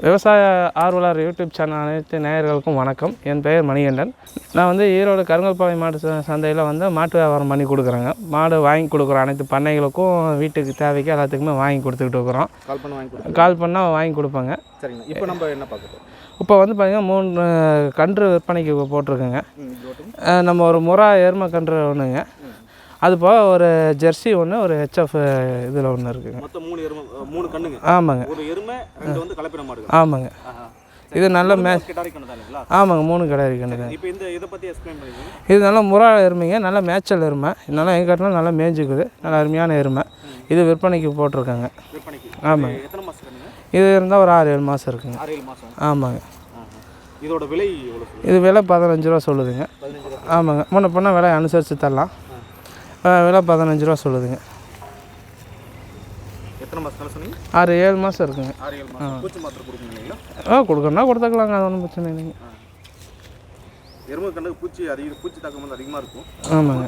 விவசாய ஆர்வலர் YouTube channel அனைத்து நேயர்களுக்கும் வணக்கம். என் பெயர் மணிகண்டன். நான் வந்து ஈரோடு கருங்கல்பாளையம் மாட்டு சந்தையில் வந்து மாட்டு வியாபாரம் பண்ணி கொடுக்குறேங்க. மாடு வாங்கி கொடுக்குறோம், அனைத்து பண்ணைகளுக்கும் வீட்டுக்கு தேவைக்கு எல்லாத்துக்குமே வாங்கி கொடுத்துக்கிட்டு இருக்கிறோம். கால் பண்ணால் வாங்கி கொடுப்பாங்க. சரிங்க. இப்போ நம்ம என்ன பார்க்குறோம்? இப்போ வந்து பார்த்திங்கன்னா 3 கன்று விற்பனைக்கு போட்டிருக்குங்க. நம்ம ஒரு முறா எருமை கன்று ஒன்றுங்க, அது போக ஒரு ஜெர்சி ஒன்று, ஒரு ஹெச்எஃப் இதில் ஒன்று இருக்குங்க. மொத்தம் 3 கண்ணுங்க. ஆமாங்க. ஒரு எருமை, 2 வந்து கலப்பின மாடு. ஆமாங்க. இது நல்ல ஆமாங்க, 3 கிடாரி கண்ணுங்க. இப்போ இதை பற்றி எக்ஸ்பிளைன் பண்ணுங்க. இது நல்லா முறா எருமைங்க, நல்லா மேய்ச்சல் எருமை. நல்லா எங்கள் காட்டிலும் நல்லா மேய்ஞ்சிக்குது, நல்லா அருமையான எருமை. இது விற்பனைக்கு போட்டிருக்காங்க. ஆமாங்க. எத்தனை மாதம் கண்ணுங்க? இது இருந்தால் ஒரு 6-7 மாதம் இருக்குங்க. 6-7 மாதம். ஆமாங்க. இதோட விலை எவ்வளோ? இது விலை 15 ரூபா சொல்லுதுங்க. ஆமாங்க. முன்ன பண்ணால் விலை அனுசரித்து தரலாம். விலை 15 ரூபா சொல்லுதுங்க. எத்தனை மாதம் சொன்னீங்க? 6-7 மாதம் இருக்குங்க. 6-7 மாதம். பூச்சி மாத்திரை கொடுக்குறீங்களா? கொடுக்கணும்னா கொடுத்துக்கலாங்க, அது ஒன்றும் பிரச்சனை இல்லைங்க. எருமை கண்ணுக்கு பூச்சி தாக்கம் வந்து அதிகமாக இருக்கும். ஆமாங்க,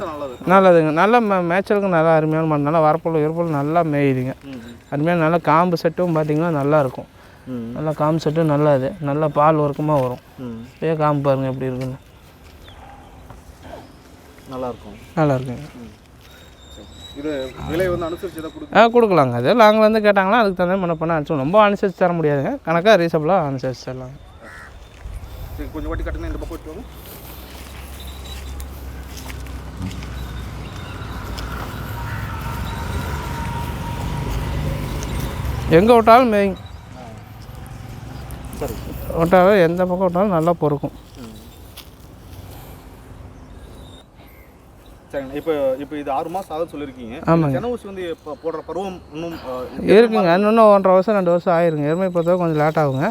நல்லதுங்க. நல்ல மேய்ச்சலுக்கு நல்லா அருமையான மாடு. நல்லா வரப்போல் இருப்போல் நல்லா மேயுதுங்க. அருமையான நல்லா காம்பு செட்டும் பார்த்திங்கன்னா நல்லாயிருக்கும். நல்லா காம்பு செட்டும் நல்லா இது நல்லா பால் ஒர்க்கமாக வரும். இப்போயே காம்பு பாருங்கள் எப்படி இருக்குன்னு. நல்லாயிருக்கும். நல்லா இருக்குங்க. இது விலை வந்து அனுசரித்து கொடுக்கலாங்க. அது நாங்கள் வந்து கேட்டாங்கன்னா அதுக்கு தகுந்த முன்ன பண்ண அனுப்பிச்சு ரொம்ப அனுசரித்து தர முடியாதுங்க. கணக்காக ரீசனபிளாக அனுசரித்து தரலாங்க. கொஞ்சம் வாட்டி கட்டுங்க. இந்த பக்கம் விட்டுவாங்க. எங்கே விட்டாலும் மேய்ங்க. சரி. விட்டாலும் எந்த பக்கம் விட்டாலும் நல்லா பொறுக்கும். சரிங்க. இப்போ இது 6 மாதம் ஆகுது சொல்லியிருக்கீங்க. ஆமாங்க. சென ஊசி வந்து இப்போ போடுற பருவம் இன்னும் இருக்குங்க. இன்னும் 1.5 வருஷம் 2 வருஷம் ஆயிருங்க. எருமை பொறுத்தவரை கொஞ்சம் லேட் ஆகுங்க.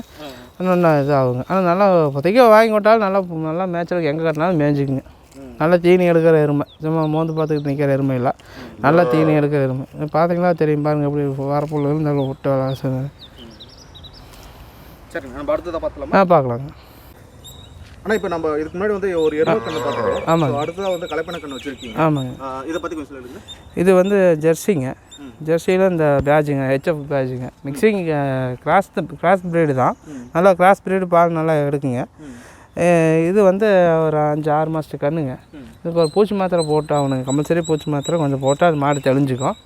இன்னொன்று இது ஆகுங்க. ஆனால் நல்லா இப்போதைக்கு வாங்கி விட்டாலும் நல்லா மேய்ச்சலுக்கு எங்கே கட்டினாலும் மேய்ஞ்சிக்குங்க. நல்லா தீனி எடுக்கிற எருமை, சும்மா மோந்து பார்த்துக்கிட்டு நிற்கிற எருமை இல்லை, நல்லா தீனி எடுக்கிற எருமை. பார்த்தீங்களா தெரியும் பாருங்கள் எப்படி வரப்புள்ள இருந்தாலும் விட்டு விளாசுங்க. சரிங்க. நம்ம அடுத்ததாக பார்த்துலாமா? பார்க்கலாங்க. ஆனால் இப்போ நம்ம இதுக்கு முன்னாடி வந்து ஒரு எருமை கண்ணு பார்த்துருக்கோம். ஆமாங்க. அடுத்ததாக வந்து கலப்பின கண்ணு வச்சுருக்கீங்க. ஆமாங்க. இதை பற்றி கொஞ்சம் சொல்லுங்க. இது வந்து ஜெர்சிங்க. ஜெர்சியில் இந்த பேட்ஜுங்க, ஹெச்எஃப் பேட்ஜுங்க. மிக்சிங் கிராஸ் ப்ரீடு தான். நல்லா கிராஸ் ப்ரீடு பால் நல்லா எடுக்குங்க. இது வந்து ஒரு 5-6 மாதத்து கண்ணுங்க. இதுக்கு ஒரு பூச்சி மாத்திரை போட்டு ஆகணுங்க. கம்பல்சரி பூச்சி மாத்திரை கொஞ்சம் போட்டால் அது மாடு தெளிஞ்சிக்கும்.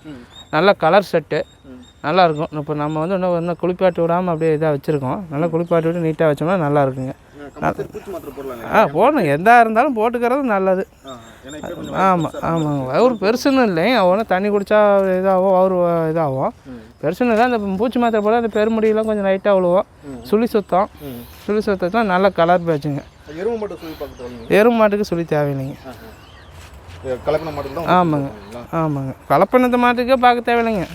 நல்லா கலர் செட்டு நல்லாயிருக்கும். இப்போ நம்ம வந்து இன்னும் குளிப்பாட்டி விடாமல் அப்படியே இதாக வச்சுருக்கோம். நல்லா குளிப்பாட்டி விட்டு நீட்டாக வச்சோம்னா நல்லா இருக்குங்க. போடணும், எதா இருந்தாலும் போட்டுக்கிறது நல்லது. ஆமாங்க. அவர் பெருசுன்னு இல்லைங்க, ஒன்றும் தண்ணி குடித்தா இதாகும், அவர் இதாகும். பெருசுன்னு தான் இந்த பூச்சி மாத்திரை போட அந்த பெருமுடியெல்லாம் கொஞ்சம் லைட்டாக விழுவோம். சுழி சுத்தம் நல்ல கலர் பேச்சுங்க. எருமை மாட்டுக்கு சுழி தேவையில்லைங்க. ஆமாங்க. கலப்பினத்த மாட்டுக்கே பார்க்க தேவையில்லைங்க.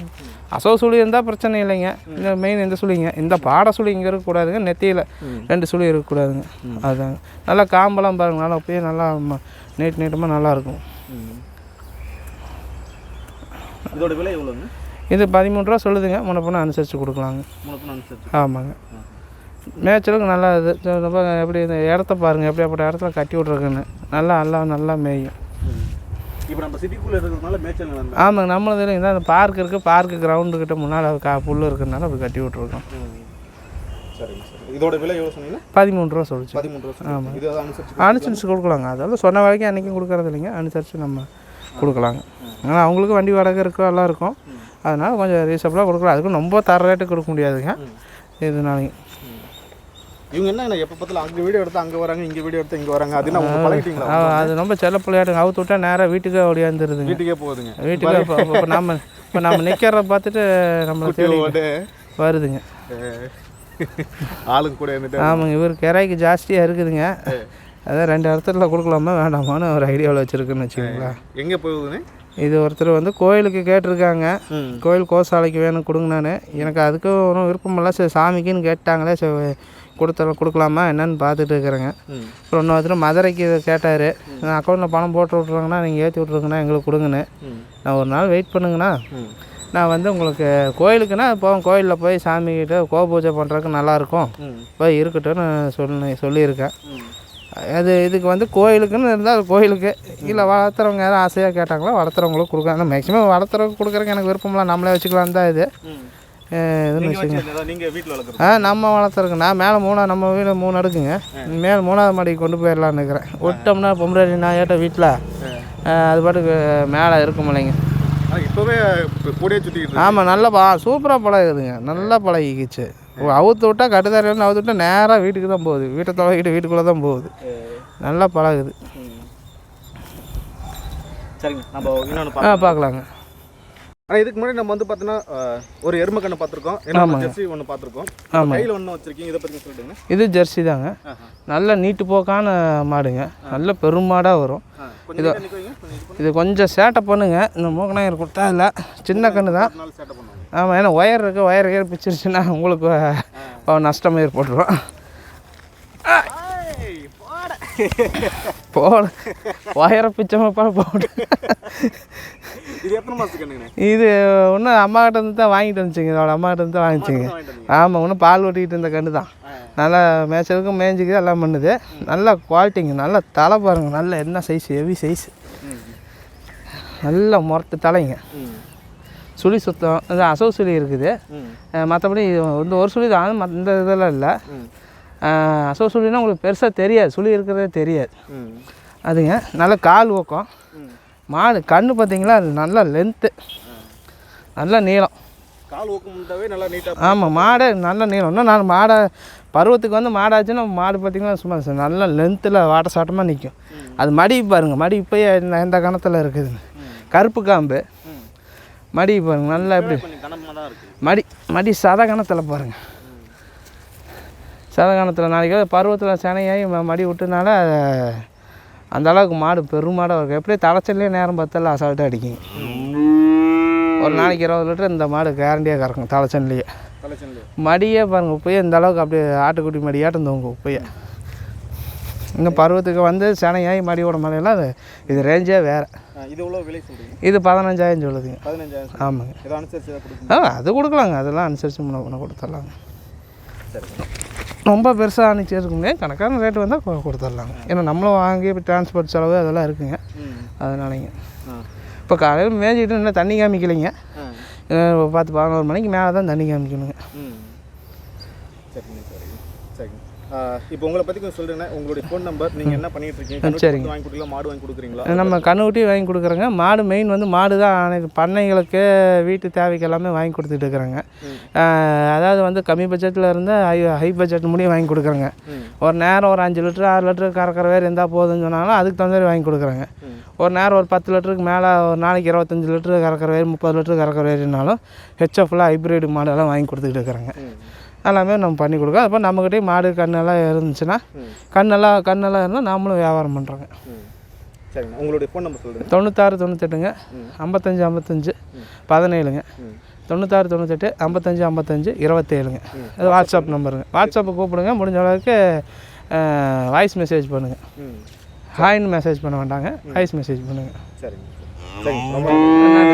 அசோ சுழி இருந்தால் பிரச்சனை இல்லைங்க. இந்த மெயின் இந்த சுழிங்க, இந்த பாட சுழி இங்கே இருக்கக்கூடாதுங்க. நெத்தியில் 2 சுழி இருக்கக்கூடாதுங்க. அதுதாங்க. நல்லா காம்பெல்லாம் பாருங்க, நல்லா அப்படியே நல்லா நீட்டமாக நல்லாயிருக்கும். இதோட விலை எவ்வளோங்க? இது 13 ரூபா சொல்லுதுங்க. முன்ன பண்ண அனுசரித்து கொடுக்கலாங்க. ஆமாங்க. மேய்ச்சலுக்கு நல்லா இது எப்படி இந்த இடத்த பாருங்கள், எப்படியாப்பட்ட இடத்துல கட்டி விட்ருக்குன்னு நல்லா மேயும். இப்போ நம்ம சிட்டிக்குள்ளே இருக்கிறதுனால மேய்ச்சல். ஆமாங்க. நம்மளது இந்த பார்க் இருக்குது, பார்க்கு கிரவுண்டுக்கிட்ட முன்னால் புல் இருக்கிறதுனால அப்படி கட்டி விட்ருக்கோம். சரிங்க. இதோட விலை எவ்வளோ சொன்னீங்கன்னா? 13 ரூபா சொல்லிச்சு. 13 ரூபா. ஆமாம். இது அனுசரித்து கொடுக்கலாங்க. அதாவது சொன்ன வரைக்கும் அன்றைக்கும் கொடுக்குறது இல்லைங்க, அனுசரித்து நம்ம கொடுக்கலாங்க. ஆனால் அவங்களுக்கு வண்டி வாடகை இருக்கும், எல்லாம் இருக்கும். அதனால் கொஞ்சம் ரீசனபிளாக கொடுக்கலாம். அதுக்கும் ரொம்ப தர ரேட்டுக்கு கொடுக்க முடியாதுங்க. இதனாலையும் இவங்க என்ன எப்போ பார்த்தாலும் அங்கே வீடியோ எடுத்து அங்கே வராங்க, இங்கே வீடியோ எடுத்து இங்கே வராங்க. அது நம்ம பழகிட்டீங்களா? அது ரொம்ப செல்ல பிள்ளையாட்டுங்க. அவுத்து விட்டால் நேராக வீட்டுக்கே ஓடியாந்துருதுங்க. வீட்டுக்கே போகுதுங்க. இப்போ நம்ம நிற்கிறத பார்த்துட்டு நம்மளை தேடி வருதுங்க. ஆளுங்க கூட இருந்துட்டு. ஆமாங்க. இவர் கிராய்க்கு ஜாஸ்தியாக இருக்குதுங்க. அதான் 2 இடத்துல கொடுக்கலாமா வேண்டாமான்னு ஒரு ஐடியாவில் வச்சுருக்குன்னு வச்சுக்கோங்களேன். எங்கே போகுதுன்னு இது ஒருத்தர் வந்து கோயிலுக்கு கேட்டிருக்காங்க. கோயில் கோசாலைக்கு வேணும் கொடுங்கண்ணான்னு. எனக்கு அதுக்கும் ஒன்றும் விருப்பமில்லை. சரி சாமிக்குன்னு கேட்டாங்களே, சரி கொடுக்கலாமா என்னன்னு பார்த்துட்டு இருக்கிறேங்க. அப்புறம் இன்னொருத்தர் மதுரைக்கு கேட்டார். நான் அக்கௌண்ட்டில் பணம் போட்டு விட்ருவாங்கண்ணா, நீங்கள் ஏற்றி விட்ருங்கண்ணா, எங்களுக்கு கொடுங்கன்னு. நான் ஒரு நாள் வெயிட் பண்ணுங்கண்ணா, நான் வந்து உங்களுக்கு கோயிலுக்குன்னா போவோம், கோயிலில் போய் சாமிக்கிட்ட பூஜை பண்ணுறதுக்கு நல்லாயிருக்கும், போய் இருக்கட்டும்னு சொல்லியிருக்கேன். அது இதுக்கு வந்து கோயிலுக்குன்னு இருந்தால் அது கோயிலுக்கு, இல்லை வளர்த்துறவங்க யாரும் ஆசையாக கேட்டாங்களோ வளர்த்துறவங்களுக்கு கொடுக்க. ஆனால் மேக்ஸிமம் வளர்த்துறவங்க கொடுக்குறதுக்கு எனக்கு விருப்பம்லாம், நம்மளே வச்சுக்கலாம் தான். இது எதுன்னு வச்சுங்க. நீங்கள் வீட்டில் வளர்க்குறோம்? நம்ம வளர்த்துருக்கோம். நான் மேலே நம்ம வீடு 3 அடுக்குங்க. மேலே 3ஆவது மாடிக்கு கொண்டு போயிடலான்னு இருக்கிறேன். விட்டோம்னா பொம்பளை நான் ஏட்ட வீட்டில் அது பாட்டுக்கு மேலே இருக்கும் இல்லைங்க. இப்போவே கூடயே சுற்றிக்கிட்டு. ஆமாம், நல்லா சூப்பராக பழகுதுங்க. நல்லா பழகிக்கிச்சு. அவுத்து விட்டா கட்டுத்தாரிலேருந்து அவுத்து விட்டால் நேராக வீட்டுக்கு தான் போகுது. வீட்டை தொலைக்கிட்டு வீட்டுக்குள்ளே தான் போகுது. நல்லா பழகுது. சரிங்க, நம்ம இன்னொன்று பார்க்கலாங்க. ஆனால் இதுக்கு முன்னாடி நம்ம வந்து பார்த்தீங்கன்னா ஒரு எருமை கண்ணை பார்த்துருக்கோம். என்ன ஜெர்சி ஒன்று பார்த்துருக்கோம். ஆமாம், கையில் ஒன்று வச்சுருக்கீங்க. இதை பற்றி சொல்லிட்டுங்க. இது ஜெர்சி தாங்க. நல்ல நீட்டு போக்கான மாடுங்க. நல்ல பெருமாடாக வரும். இது கொஞ்சம் சேட்டை பண்ணுங்க. இந்த மூக்கநாயர் கொடுத்தா இல்லை, சின்ன கன்று தான். ஆமாம், ஏன்னா ஒயர் இருக்குது. ஒயர் பிச்சிருச்சுன்னா உங்களுக்கு நஷ்டம் ஏற்பட்டுரும். போட ஒயரை பிச்சமாப்பா போட்டு. இது எத்தனை மாதத்துக்கு? இது இன்னும் அம்மாக்கிட்ட இருந்து தான் வாங்கிட்டு வந்துச்சுங்க. இதோட அம்மாக்கிட்ட இருந்து தான் வாங்கிச்சிங்க. ஆமாம், இன்னும் பால் ஓட்டிக்கிட்டு இருந்த கன்று தான். நல்லா மேய்ச்சலுக்கும் மேய்ஞ்சிக்குது, எல்லாம் பண்ணுது. நல்ல குவாலிட்டிங்க. நல்ல தலை பாருங்கள். நல்ல என்ன சைஸ், ஹெவி சைஸ். நல்ல முரட்டு தலைங்க. சுழி சுத்தம். இது அசவு சுழி இருக்குது. மற்றபடி வந்து ஒரு சுழி தான். இந்த இதெல்லாம் இல்லை. அசவு சுழினா உங்களுக்கு பெருசாக தெரியாது. சுழி இருக்கிறதே தெரியாது. அதுங்க நல்ல கால் ஊக்கம். மாடு கண்ணு பார்த்தீங்களா, அது நல்ல லென்த்து, நல்ல நீளம். கால் ஊக்கம்ட்டாவே நல்லா நீட்டாக. ஆமாம், மாடு நல்ல நீளம். இன்னும் நான் மாடை பருவத்துக்கு வந்து மாடாச்சுன்னா மாடு பார்த்திங்கன்னா சும்மா நல்ல லென்த்தில் வாட்ட சாட்டமாக நிற்கும். அது மடி பாருங்கள். மடி இப்போயே எந்த கணத்தில் இருக்குதுன்னு. கருப்பு காம்பு மடி பாருங்கள். நல்லா எப்படி மடி சத கணத்தில் பாருங்கள். சத கணத்தில் நாளைக்கு பருவத்தில் சனையாகி மடி விட்டுனால அந்த அளவுக்கு மாடு பெருமாடாக இருக்கும். எப்படியே தலைச்சல்லையே நேரம் பார்த்தாலும் அசால்ட்டாக அடிக்குங்க. ஒரு நாளைக்கு 20 லிட்டர் இந்த மாடு கேரண்டியாக கறக்கும் தலைச்சன்லேயே. மடியே பாருங்கள். இப்போயே இந்த அளவுக்கு அப்படியே ஆட்டுக்குட்டி மடியாட்டம் தோங்க. இப்போயே இன்னும் பருவத்துக்கு வந்து சனையாகி மடியோட மலையெல்லாம் இது ரேஞ்சே வேறு. இது எவ்வளோ விலை சொல்கிறீங்க? இது 15,000 சொல்லுதுங்க. 15,000. ஆமாங்க. இதை அனுசரிச்சு அது கொடுக்கலாங்க. அதெல்லாம் அனுசரித்து முன்ன கொடுத்துடலாங்க. ரொம்ப பெருசாக அனுப்பிச்சிருக்குங்க. கணக்கான ரேட்டு வந்தால் கொடுத்துடலாங்க. ஏன்னா நம்மளும் வாங்கி இப்போ டிரான்ஸ்போர்ட் செலவு அதெல்லாம் இருக்குங்க. அதனாலங்க இப்போ காலையில் மேய்ஞ்சிக்கிட்டு இன்னும் தண்ணி காமிக்கலைங்க. 10-11 மணிக்கு மேலே தான் தண்ணி காமிக்கணுங்க. சரிங்க சரிங்க சரிங்க. இப்போ உங்களை பற்றி கொஞ்சம் சொல்கிறேன்னா, உங்களுடைய ஃபோன் நம்பர், நீங்கள் என்ன பண்ணிகிட்டு இருக்கீங்க? சரிங்க. வாங்கி கொடுக்கலாம், மாடு வாங்கி கொடுக்குறீங்களா? நம்ம கண்ணுக்குட்டி வாங்கி கொடுக்குறோங்க. மாடு மெயின் வந்து மாடு தான். அனைத்து பண்ணைகளுக்கு வீட்டு தேவைக்கு எல்லாமே வாங்கி கொடுத்துட்டு இருக்கிறேங்க. அதாவது வந்து கம்மி பட்ஜெட்டில் இருந்து ஹை பட்ஜெட் முடியும் வாங்கி கொடுக்குறேங்க. ஒரு நேரம் ஒரு 5 லிட்டரு 6 லிட்டரு கறக்கிற வேறு இருந்தால் போதுன்னு சொன்னாலும் அதுக்கு தகுந்த மாதிரி வாங்கி கொடுக்குறேங்க. ஒரு நேரம் ஒரு 10 லிட்டருக்கு மேலே ஒரு நாளைக்கு 25 லிட்டரு கறக்கிற வேறு 30 லிட்டரு கறக்கிற வேறுனாலும் ஹெச்எஃப்லாம் ஹைப்ரிட் மாடெல்லாம் வாங்கி கொடுத்துக்கிட்டு இருக்கிறேங்க. எல்லாமே நம்ம பண்ணி கொடுக்கோம். அப்போ நம்மக்கிட்டே மாடு கண்ணெல்லாம் இருந்துச்சுன்னா கண்ணெல்லாம் இருந்தால் நாமளும் வியாபாரம் பண்ணுறோங்க. சரிங்க. உங்களுடைய ஃபோன் நம்பர் சொல்லுங்கள். 96 98ங்க 55 55 17ங்க. 96 98 55 55 27ங்க. அது வாட்ஸ்அப் நம்பருங்க. வாட்ஸ்அப்பை கூப்பிடுங்க. முடிஞ்ச அளவுக்கு வாய்ஸ் மெசேஜ் பண்ணுங்கள். ஹாய்னு மெசேஜ் பண்ண வேண்டாங்க. வாய்ஸ் மெசேஜ் பண்ணுங்கள். சரிங்க. சரிங்க.